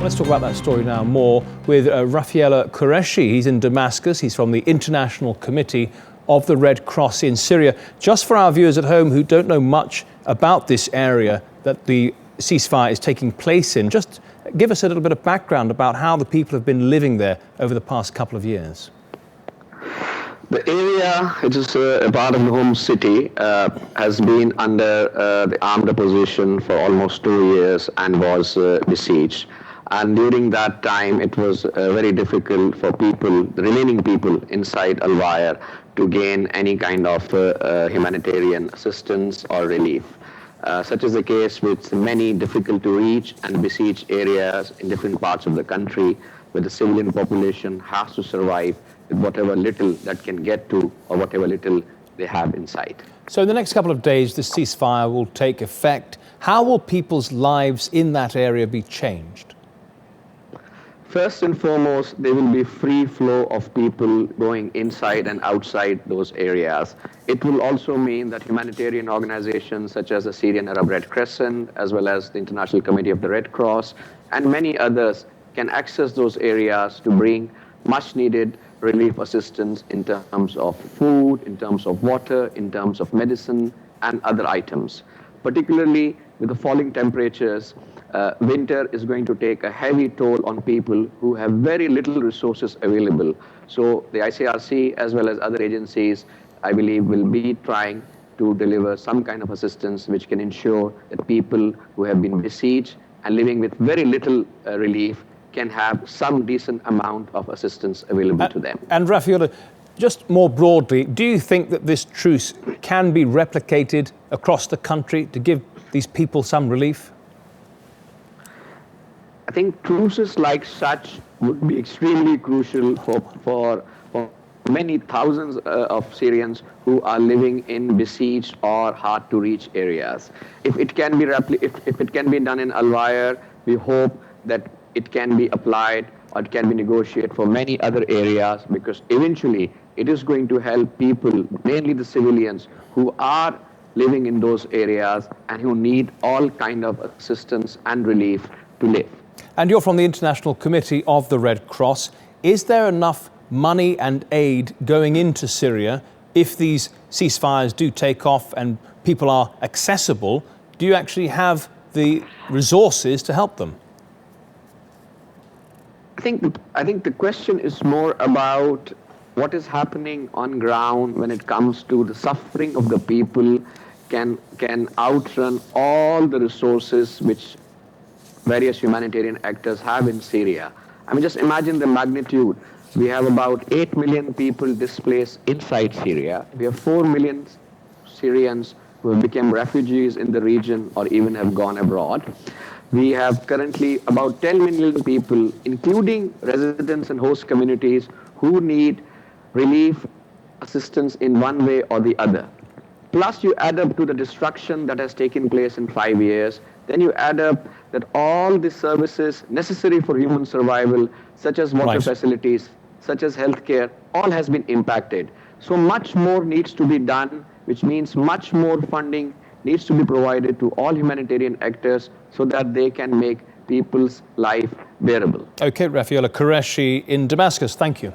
Let's talk about that story now more with Rafiullah Qureshi. He's in Damascus. He's from the International Committee of the Red Cross in Syria. Just for our viewers at home who don't know much about this area that the ceasefire is taking place in, just give us a little bit of background about how the people have been living there over the past couple of years. The area, which is a part of the home city, has been under the armed opposition for almost 2 years and was besieged. And during that time, it was very difficult for people, the remaining people inside Waer, to gain any kind of humanitarian assistance or relief. Such is the case with many difficult to reach and besieged areas in different parts of the country, where the civilian population has to survive with whatever little that can get to or whatever little they have inside. So in the next couple of days, the ceasefire will take effect. How will people's lives in that area be changed? First and foremost, there will be free flow of people going inside and outside those areas. It will also mean that humanitarian organizations such as the Syrian Arab Red Crescent, as well as the International Committee of the Red Cross, and many others can access those areas to bring much needed relief assistance in terms of food, in terms of water, in terms of medicine and other items. Particularly with the falling temperatures, winter is going to take a heavy toll on people who have very little resources available. So the ICRC as well as other agencies, I believe, will be trying to deliver some kind of assistance which can ensure that people who have been besieged and living with very little relief can have some decent amount of assistance available to them. And Rafiullah, just more broadly, do you think that this truce can be replicated across the country to give these people some relief? I think truces like such would be extremely crucial for many thousands of Syrians who are living in besieged or hard to reach areas. If it can be if it can be done in Waer, we hope that it can be applied or it can be negotiated for many other areas, because eventually it is going to help people, mainly the civilians, who are living in those areas and who need all kind of assistance and relief to live. And you're from the International Committee of the Red Cross. Is there enough money and aid going into Syria if these ceasefires do take off and people are accessible? Do you actually have the resources to help them? I think the question is more about what is happening on ground when it comes to the suffering of the people can outrun all the resources which various humanitarian actors have in Syria. I mean, just imagine the magnitude. We have about 8 million people displaced inside Syria. We have 4 million Syrians who have become refugees in the region or even have gone abroad. We have currently about 10 million people, including residents and host communities, who need relief assistance in one way or the other. Plus you add up to the destruction that has taken place in 5 years, then you add up that all the services necessary for human survival, such as water facilities, such as healthcare, all has been impacted. So much more needs to be done, which means much more funding needs to be provided to all humanitarian actors so that they can make people's life bearable. Okay, Rafiullah Qureshi in Damascus, thank you.